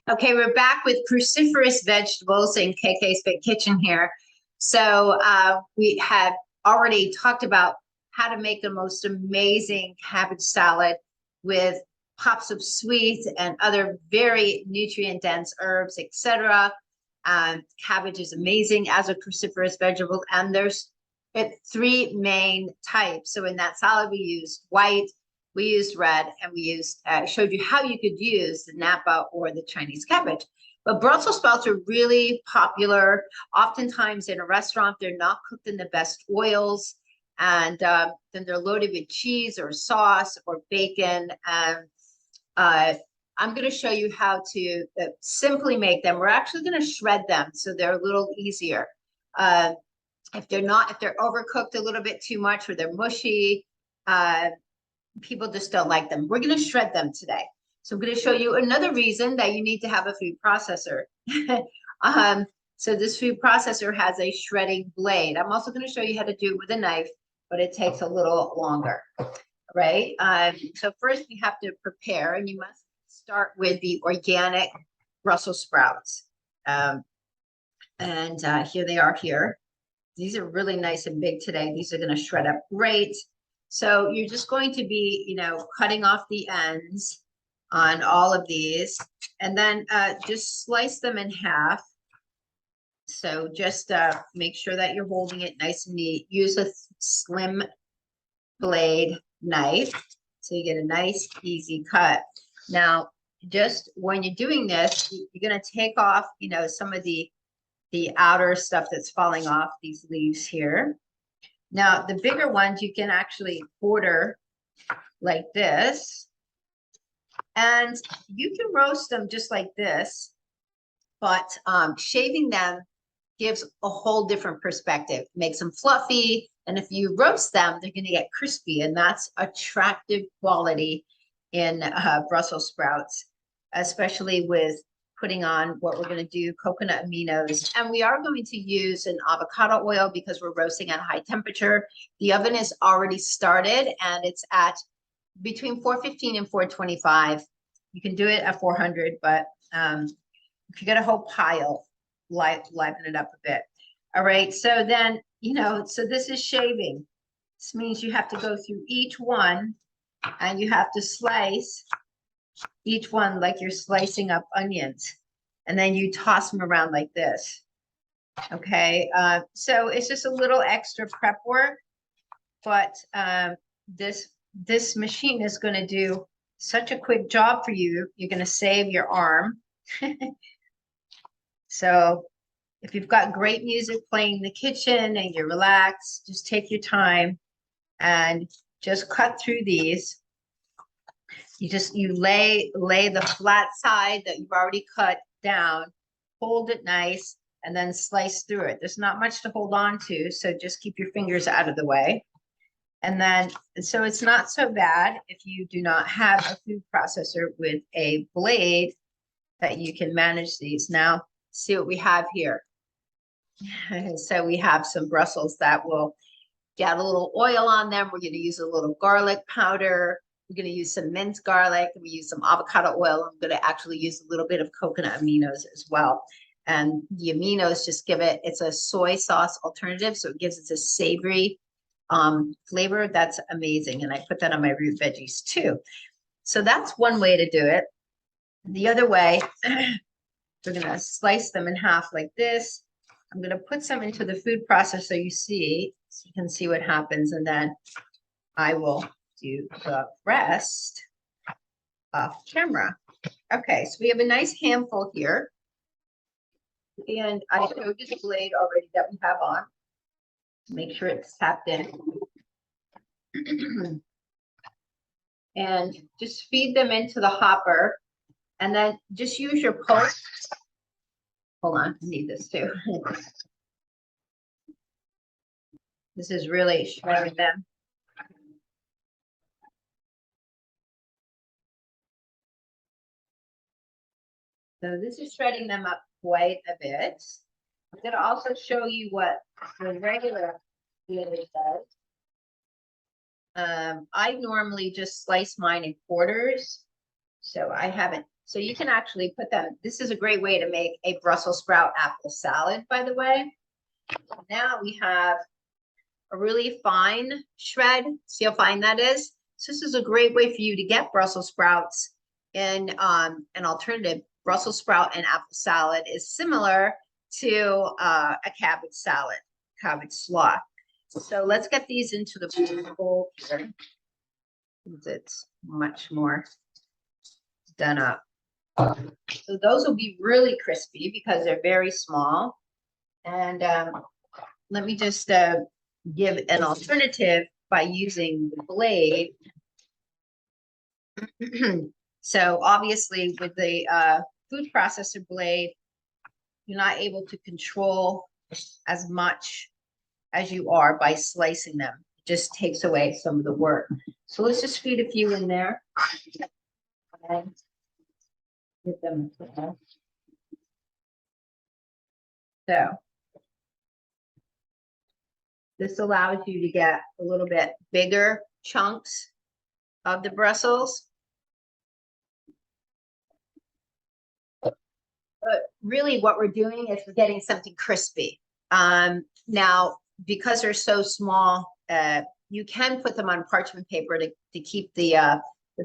Okay, we're back with cruciferous vegetables in KK's Big Kitchen here. So we have already talked about how to make the most amazing cabbage salad with pops of sweet and other very nutrient-dense herbs, etc. Cabbage is amazing as a cruciferous vegetable, and there's three main types. So in that salad, we used white, we used red, and we used showed you how you could use the Napa or the Chinese cabbage. But Brussels sprouts are really popular. Oftentimes in a restaurant, they're not cooked in the best oils, and then they're loaded with cheese or sauce or bacon. And I'm going to show you how to simply make them. We're actually going to shred them so they're a little easier. If they're overcooked a little bit too much or they're mushy, people just don't like them. We're going to shred them today. So I'm going to show you another reason that you need to have a food processor. So this food processor has a shredding blade. I'm also going to show you how to do it with a knife, but it takes a little longer, right? So first we have to prepare, and you must start with the organic Brussels sprouts. And here they are here. These are really nice and big today. These are going to shred up great. So you're just going to be, cutting off the ends on all of these, and then just slice them in half. So just make sure that you're holding it nice and neat. Use a slim blade knife so you get a nice, easy cut. Now, just when you're doing this, you're going to take off, some of the outer stuff that's falling off, these leaves here. Now, the bigger ones you can actually quarter like this, and you can roast them just like this, but shaving them gives a whole different perspective, makes them fluffy, and if you roast them, they're going to get crispy, and that's attractive quality in Brussels sprouts, especially with putting on what we're going to do, coconut aminos. And we are going to use an avocado oil because we're roasting at high temperature. The oven is already started, and it's at between 415 and 425. You can do it at 400, but if you get a whole pile, liven it up a bit. All right, so then, so this is shaving. This means you have to go through each one, and you have to slice each one like you're slicing up onions, and then you toss them around like this. Okay, so it's just a little extra prep work, but this machine is going to do such a quick job for you. You're going to save your arm. So if you've got great music playing in the kitchen and you're relaxed, just take your time and just cut through these. You lay the flat side that you've already cut down, hold it nice, and then slice through it. There's not much to hold on to, so just keep your fingers out of the way. And then, so it's not so bad if you do not have a food processor with a blade that you can manage these. Now, see what we have here. So we have some Brussels that will get a little oil on them. We're going to use a little garlic powder. We're going to use some minced garlic. We use some avocado oil. I'm going to actually use a little bit of coconut aminos as well. And the aminos just it's a soy sauce alternative. So it gives it a savory flavor. That's amazing. And I put that on my root veggies too. So that's one way to do it. The other way, we're going to slice them in half like this. I'm going to put some into the food processor so you can see what happens. And then I will do the rest off camera. Okay, so we have a nice handful here. And I showed you the blade already that we have on. Make sure it's tapped in. And just feed them into the hopper. And then just use your poke. Hold on, I need this too. This is really shredding them. So this is shredding them up quite a bit. I'm going to also show you what the regular blade does. I normally just slice mine in quarters, so I haven't So you can actually put them, this is a great way to make a Brussels sprout apple salad, by the way. Now we have a really fine shred. See how fine that is? So this is a great way for you to get Brussels sprouts in an alternative. Brussels sprout and apple salad is similar to a cabbage salad, cabbage slaw. So let's get these into the bowl here. It's much more done up. So those will be really crispy because they're very small. And let me just give an alternative by using the blade. So obviously with the food processor blade, you're not able to control as much as you are by slicing them. It just takes away some of the work. So let's just feed a few in there. Okay. Get them. So this allows you to get a little bit bigger chunks of the Brussels. But really what we're doing is we're getting something crispy. Now, because they're so small, you can put them on parchment paper to keep the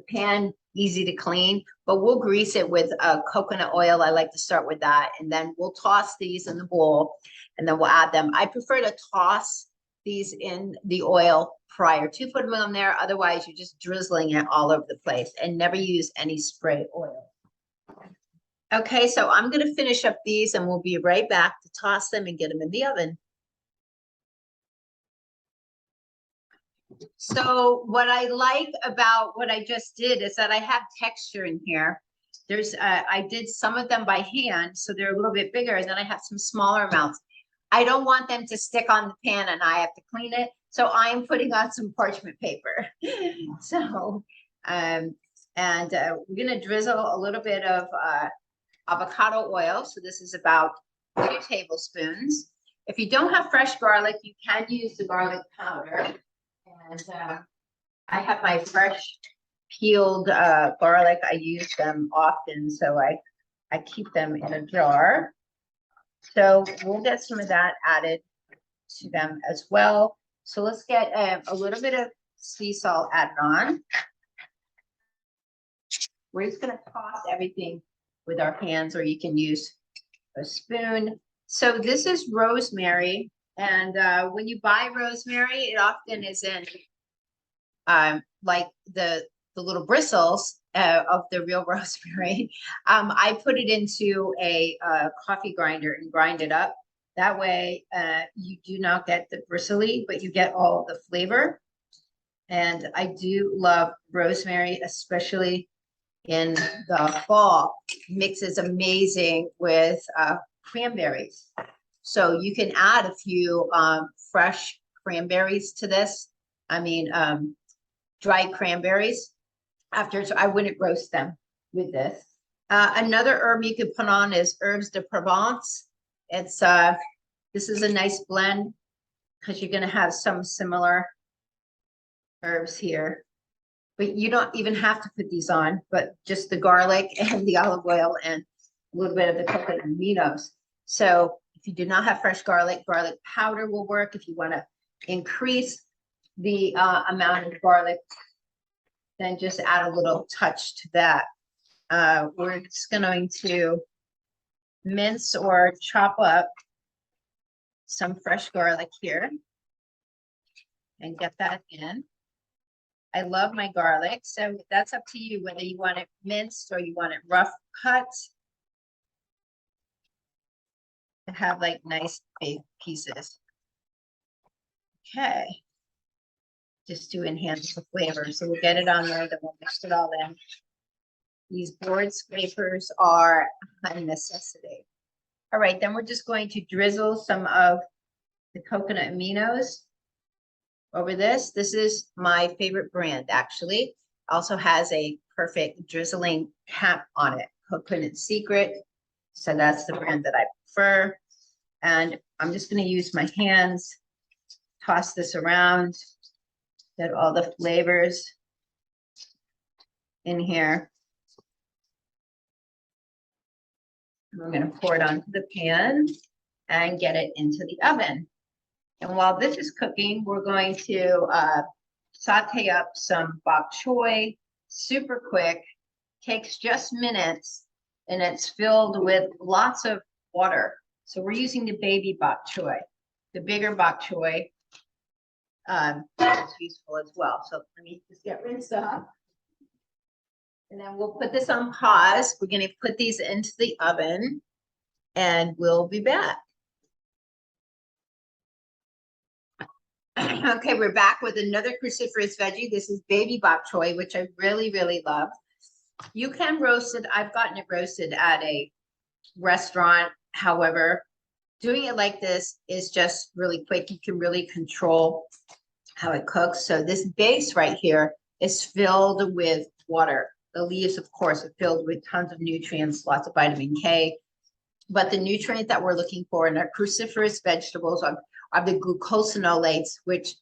pan easy to clean, but we'll grease it with coconut oil. I like to start with that, and then we'll toss these in the bowl, and then we'll add them. I prefer to toss these in the oil prior to putting them there. Otherwise, you're just drizzling it all over the place, and never use any spray oil. Okay, so I'm going to finish up these, and we'll be right back to toss them and get them in the oven. So what I like about what I just did is that I have texture in here. There's I did some of them by hand, so they're a little bit bigger, and then I have some smaller amounts. I don't want them to stick on the pan and I have to clean it, so I am putting on some parchment paper. So we're gonna drizzle a little bit of avocado oil. So this is about 2 tablespoons. If you don't have fresh garlic, you can use the garlic powder. And I have my fresh peeled garlic. I use them often, so I keep them in a jar. So we'll get some of that added to them as well. So let's get a little bit of sea salt added on. We're just going to toss everything with our hands, or you can use a spoon. So this is rosemary. And when you buy rosemary, it often is in like the little bristles of the real rosemary. I put it into a coffee grinder and grind it up. That way you do not get the bristly, but you get all the flavor. And I do love rosemary, especially in the fall. Mixes amazing with cranberries. So you can add a few fresh cranberries to this. I mean, dried cranberries. So I wouldn't roast them with this. Another herb you could put on is herbes de Provence. It's this is a nice blend because you're going to have some similar herbs here. But you don't even have to put these on, but just the garlic and the olive oil and a little bit of the coconut aminos. So if you do not have fresh garlic, garlic powder will work. If you want to increase the amount of garlic, then just add a little touch to that. We're just going to mince or chop up some fresh garlic here and get that in. I love my garlic, so that's up to you whether you want it minced or you want it rough cut. To have like nice big pieces. Okay. Just to enhance the flavor. So we'll get it on there, then we'll mix it all in. These board scrapers are a necessity. All right, then we're just going to drizzle some of the coconut aminos over this. This is my favorite brand, actually. Also has a perfect drizzling cap on it, Coconut Secret. So that's the brand that I prefer. And I'm just going to use my hands, toss this around, get all the flavors in here. We're going to pour it onto the pan and get it into the oven. And while this is cooking, we're going to saute up some bok choy, super quick, takes just minutes, and it's filled with lots of water. So we're using the baby bok choy. The bigger bok choy is useful as well. So let me just get rinsed off. And then we'll put this on pause. We're going to put these into the oven and we'll be back. Okay, we're back with another cruciferous veggie. This is baby bok choy, which I really, really love. You can roast it. I've gotten it roasted at a restaurant. However, doing it like this is just really quick. You can really control how it cooks. So this base right here is filled with water. The leaves, of course, are filled with tons of nutrients, lots of vitamin K. But the nutrient that we're looking for in our cruciferous vegetables are the glucosinolates, which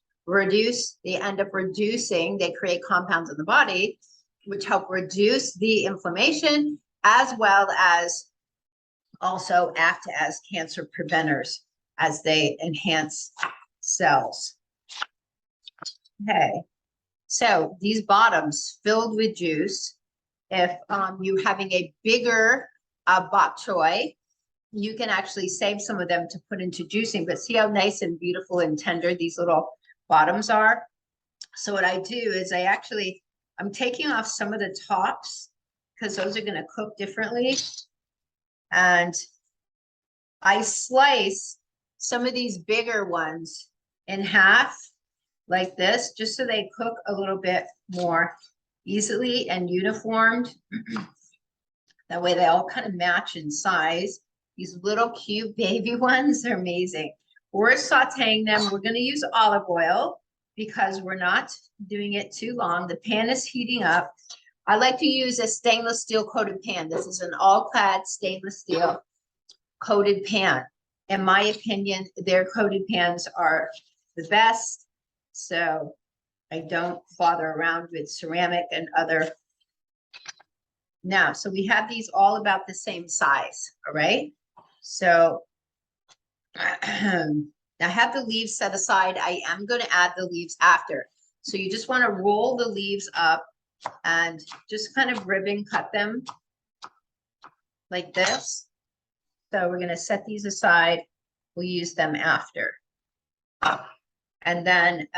they end up reducing, they create compounds in the body, which help reduce the inflammation, as well as also act as cancer preventers as they enhance cells. Okay, so these bottoms filled with juice. If you're having a bigger bok choy, you can actually save some of them to put into juicing, but see how nice and beautiful and tender these little bottoms are? So what I do is I'm taking off some of the tops because those are going to cook differently. And I slice some of these bigger ones in half like this, just so they cook a little bit more easily and uniformed. That way they all kind of match in size. These little cute baby ones are amazing. We're sauteing them. We're going to use olive oil because we're not doing it too long. The pan is heating up. I like to use a stainless steel coated pan. This is an all-clad stainless steel coated pan. In my opinion, their coated pans are the best. So I don't bother around with ceramic and other. Now, so we have these all about the same size, all right? So I have the leaves set aside. I am going to add the leaves after. So you just want to roll the leaves up and just kind of ribbon cut them like this. So we're going to set these aside. We'll use them after. And then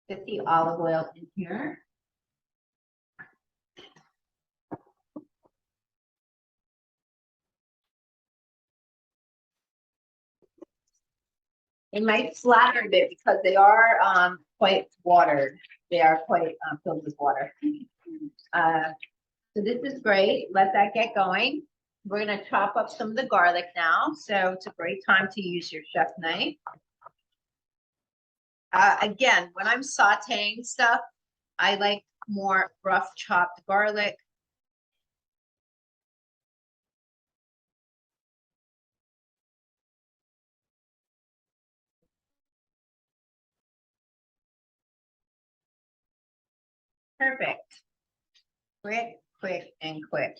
get the olive oil in here. It might splatter a bit because they are quite watered. They are quite filled with water. So this is great. Let that get going. We're going to chop up some of the garlic now. So it's a great time to use your chef knife. Again, when I'm sauteing stuff, I like more rough chopped garlic. Perfect. Quick, quick, and quick.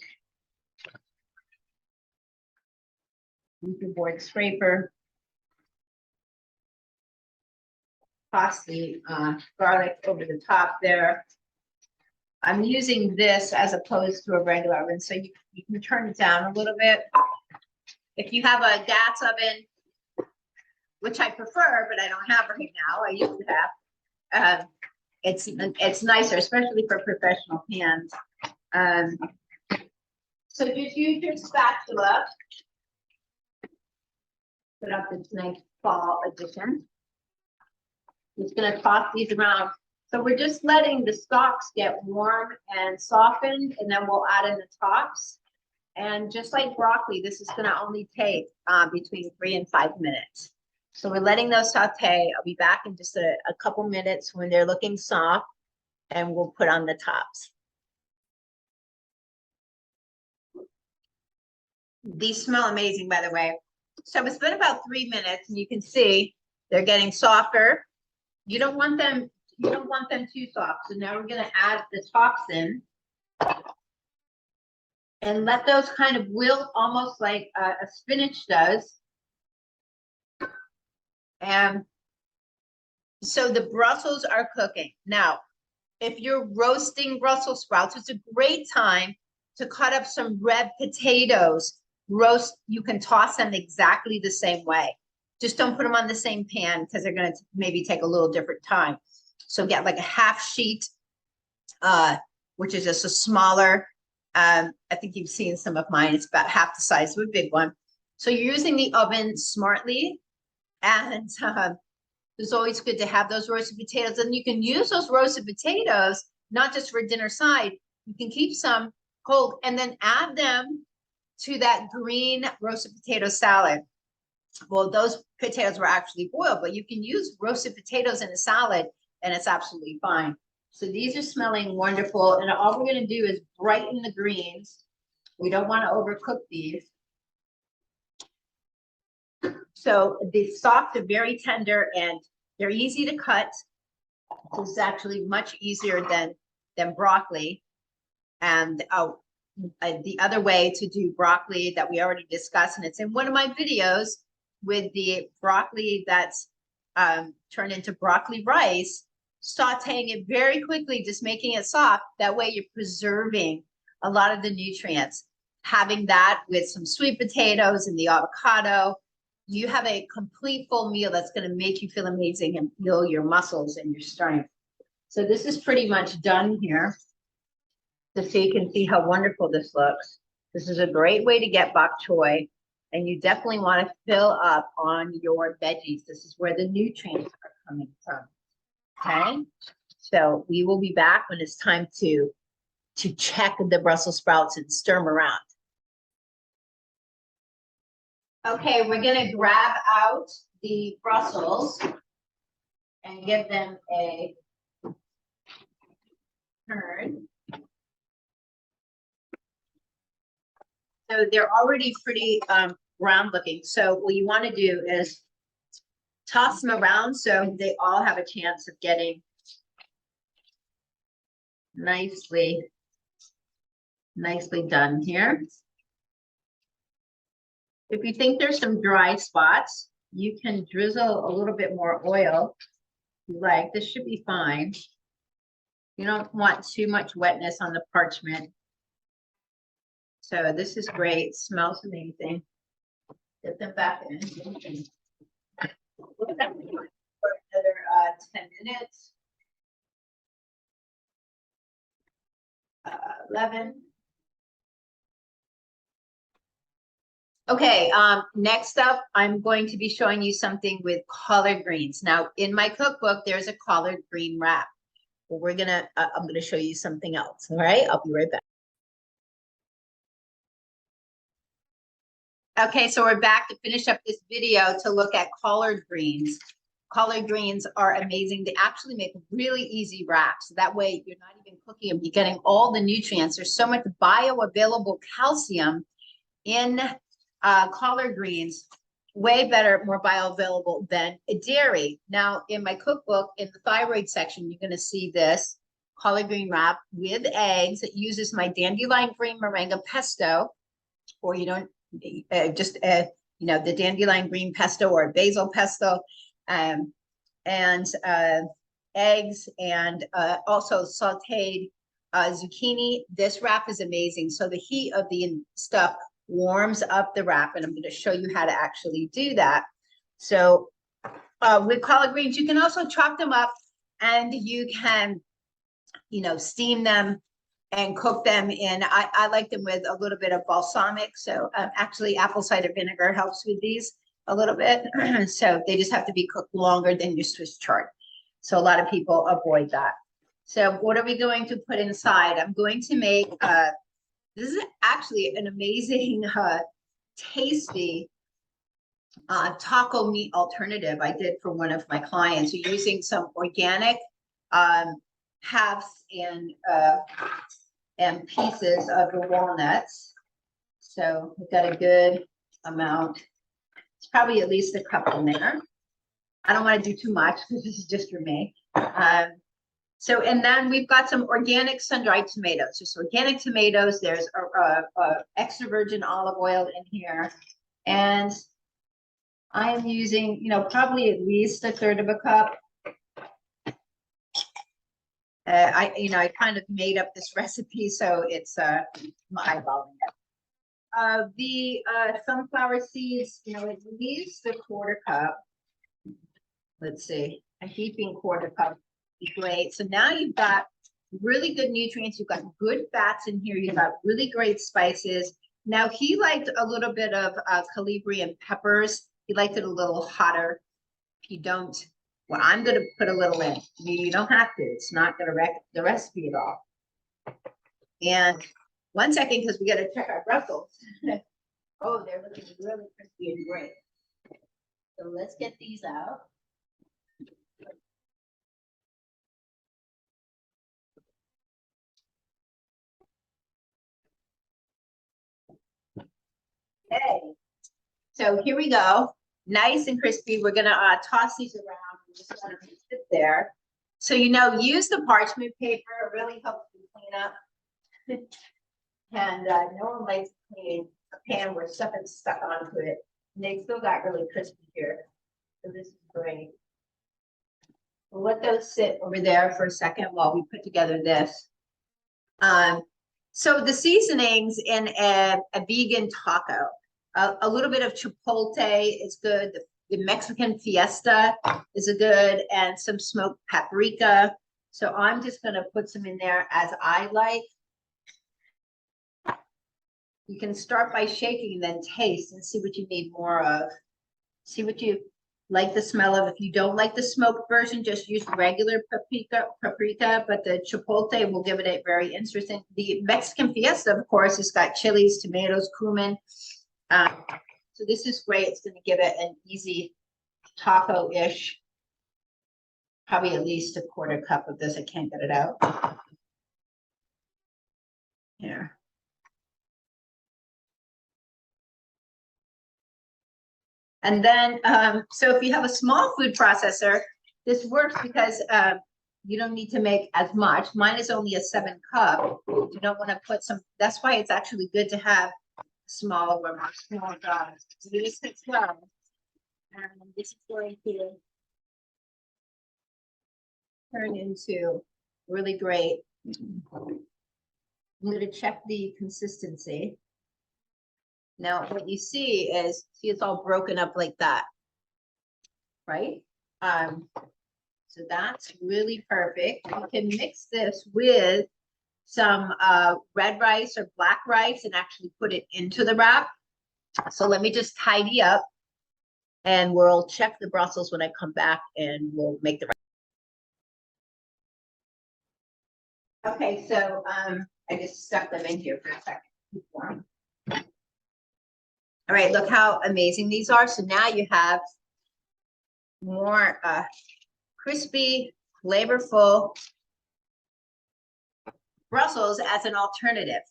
Use your board scraper. Toss the garlic over the top there. I'm using this as opposed to a regular oven, so you can turn it down a little bit. If you have a gas oven, which I prefer, but I don't have right now, I used to have, it's nicer, especially for professional pans. So just use your spatula. Put up this nice fall addition. Just gonna toss these around. So we're just letting the stalks get warm and softened, and then we'll add in the tops. And just like broccoli, this is gonna only take between 3 and 5 minutes. So we're letting those saute. I'll be back in just a couple minutes when they're looking soft, and we'll put on the tops. These smell amazing, by the way. So it's been about 3 minutes, and you can see they're getting softer. You don't want them too soft. So now we're going to add the tops in. and let those kind of wilt almost like a spinach does. And so the Brussels are cooking. Now, if you're roasting Brussels sprouts, it's a great time to cut up some red potatoes. Roast, you can toss them exactly the same way. Just don't put them on the same pan because they're going to maybe take a little different time. So get like a half sheet, which is just a smaller, I think you've seen some of mine. It's about half the size of a big one. So you're using the oven smartly, and it's always good to have those roasted potatoes. And you can use those roasted potatoes, not just for dinner side. You can keep some cold and then add them to that green roasted potato salad. Well, those potatoes were actually boiled, but you can use roasted potatoes in a salad and it's absolutely fine. So these are smelling wonderful. And all we're going to do is brighten the greens. We don't want to overcook these. So the stalks are very tender and they're easy to cut. This is actually much easier than broccoli. And the other way to do broccoli that we already discussed, and it's in one of my videos with the broccoli that's turned into broccoli rice, sauteing it very quickly, just making it soft. That way you're preserving a lot of the nutrients. Having that with some sweet potatoes and the avocado, you have a complete full meal that's going to make you feel amazing and feel your muscles and your strength. So this is pretty much done here. So you can see how wonderful this looks. This is a great way to get bok choy, and you definitely want to fill up on your veggies. This is where the nutrients are coming from. Okay, so we will be back when it's time to check the Brussels sprouts and stir them around. Okay, we're gonna grab out the Brussels and give them a turn. So they're already pretty brown looking. So what you want to do is toss them around so they all have a chance of getting nicely done here. If you think there's some dry spots, you can drizzle a little bit more oil. Like this should be fine. You don't want too much wetness on the parchment. So this is great. Smells amazing. Get them back in. For another 10 minutes. 11. Okay, next up, I'm going to be showing you something with collard greens. Now, in my cookbook, there's a collard green wrap. Well, I'm gonna show you something else. All right, I'll be right back. Okay, so we're back to finish up this video to look at collard greens. Collard greens are amazing. They actually make really easy wraps. That way you're not even cooking them. You're getting all the nutrients. There's so much bioavailable calcium in collard greens. Way better, more bioavailable than dairy. Now, in my cookbook, in the thyroid section, you're going to see this collard green wrap with eggs. It uses my dandelion green moringa pesto, or you don't the dandelion green pesto or basil pesto, and eggs, and also sauteed zucchini. This wrap is amazing. So the heat of the stuff warms up the wrap, and I'm going to show you how to actually do that. So with collard greens, you can also chop them up, and you can, steam them and cook them in. I like them with a little bit of balsamic. So actually apple cider vinegar helps with these a little bit. So they just have to be cooked longer than your Swiss chard. So a lot of people avoid that. So what are we going to put inside? I'm going to make, this is actually an amazing, tasty taco meat alternative I did for one of my clients. You're using some organic halves and pieces of the walnuts. So we've got a good amount. It's probably at least a cup in there. I don't want to do too much because this is just for me. So, and then we've got some organic sun-dried tomatoes, just organic tomatoes. There's extra virgin olive oil in here. And I'm using, probably at least a third of a cup. I kind of made up this recipe, so it's I'm eyeballing it. The sunflower seeds, at least a quarter cup. Let's see, a heaping quarter cup is great. So now you've got really good nutrients. You've got good fats in here. You've got really great spices. Now he liked a little bit of Calabrian peppers. He liked it a little hotter. If you don't, well, I'm going to put a little in. You don't have to. It's not going to wreck the recipe at all. And 1 second, because we got to check our Brussels. Oh, they're looking really crispy and great. So let's get these out. Okay, so here we go. Nice and crispy. We're gonna toss these around and just let them sit there. So use the parchment paper. It really helps you clean up. And no one likes cleaning a pan where stuff is stuck onto it. And they still got really crispy here. So this is great. We'll let those sit over there for a second while we put together this. So the seasonings in a vegan taco, a little bit of chipotle is good. The Mexican fiesta is a good, and some smoked paprika. So I'm just going to put some in there as I like. You can start by shaking and then taste and see what you need more of. See what you like the smell of. If you don't like the smoked version, just use regular paprika, but the chipotle will give it a very interesting. The Mexican fiesta, of course, has got chilies, tomatoes, cumin. So this is great. It's going to give it an easy taco-ish. Probably at least a quarter cup of this. I can't get it out. Here. And then, so if you have a small food processor, this works because you don't need to make as much. Mine is only a 7 cup. You don't want to put some, that's why it's actually good to have smaller one, small jars. This is well. And this is going to turn into really great. I'm going to check the consistency. Now, what you see is, it's all broken up like that, right? So that's really perfect. You can mix this with some red rice or black rice and actually put it into the wrap. So let me just tidy up and we'll check the Brussels when I come back and we'll make the wrap. Okay, so I just stuck them in here for a second. All right, look how amazing these are. So now you have more crispy, flavorful Brussels as an alternative.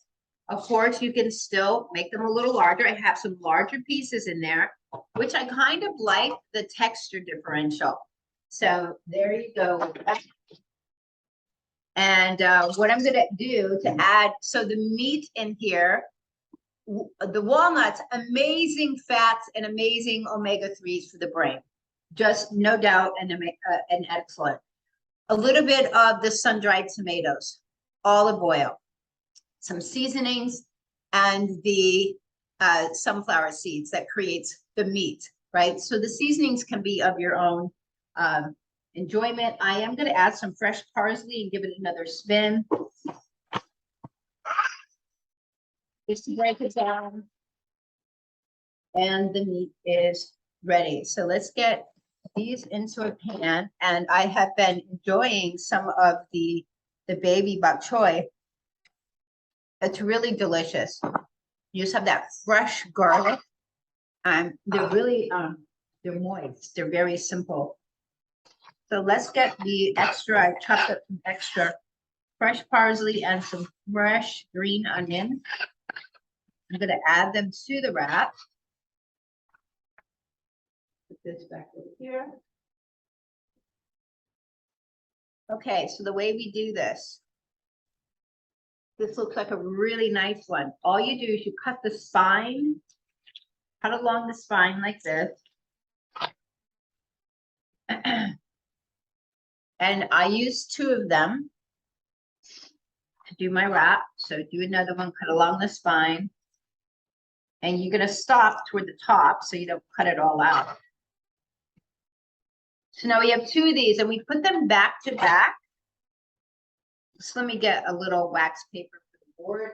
Of course, you can still make them a little larger. I have some larger pieces in there, which I kind of like the texture differential. So there you go. And what I'm going to do to add, so the meat in here, the walnuts, amazing fats and amazing omega-3s for the brain. Just no doubt and excellent. A little bit of the sun-dried tomatoes, olive oil, some seasonings, and the sunflower seeds that creates the meat, right? So the seasonings can be of your own enjoyment. I am going to add some fresh parsley and give it another spin. Just to break it down. And the meat is ready. So let's get these into a pan. And I have been enjoying some of the baby bok choy. It's really delicious. You just have that fresh garlic. They're really they're moist. They're very simple. So let's get the extra. I chopped up some extra fresh parsley and some fresh green onion. I'm going to add them to the wrap. Put this back over here. Okay, so the way we do this looks like a really nice one. All you do is you cut the spine, cut along the spine like this. And I use 2 of them to do my wrap. So do another one, cut along the spine. And you're gonna stop toward the top so you don't cut it all out. So now we have 2 of these and we put them back to back. So let me get a little wax paper for the board.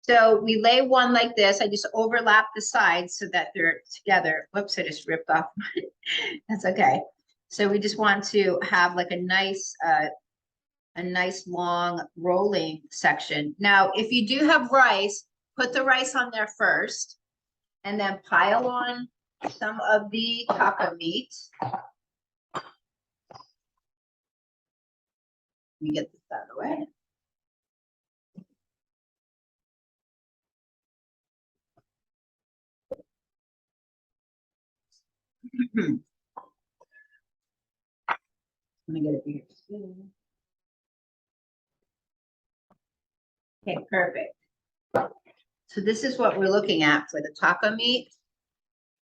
So we lay one like this. I just overlap the sides so that they're together. Whoops, I just ripped off. That's okay. So we just want to have like a nice long rolling section. Now, if you do have rice, put the rice on there first and then pile on some of the taco meat. Let me get this out of the way. Let me get it here. Okay, perfect. So this is what we're looking at for the taco meat.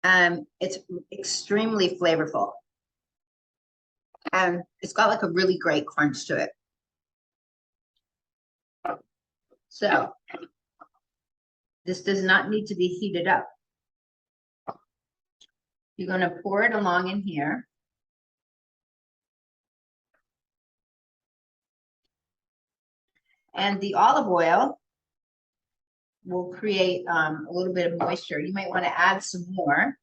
It's extremely flavorful. And it's got like a really great crunch to it. So this does not need to be heated up. You're going to pour it along in here. And the olive oil will create a little bit of moisture. You might want to add some more.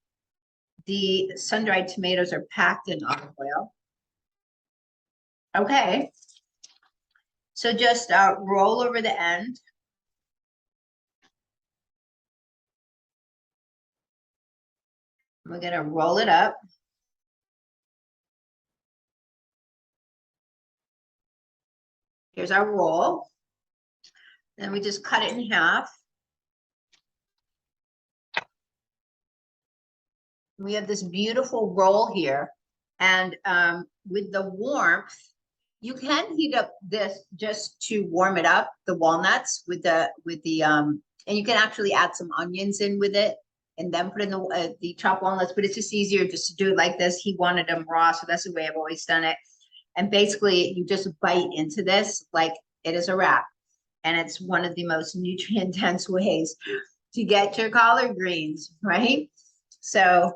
The sun-dried tomatoes are packed in olive oil. Okay. So just roll over the end. We're going to roll it up. Here's our roll. Then we just cut it in half. We have this beautiful roll here. And with the warmth, you can heat up this just to warm it up, the walnuts with the and you can actually add some onions in with it and then put in the chopped walnuts, but it's just easier just to do it like this. He wanted them raw, so that's the way I've always done it. And basically you just bite into this like it is a wrap. And it's one of the most nutrient dense ways to get your collard greens, right? So,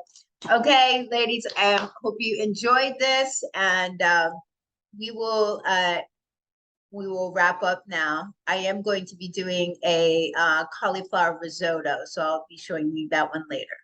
okay, ladies, I hope you enjoyed this, and we will wrap up now. I am going to be doing a cauliflower risotto, so I'll be showing you that one later.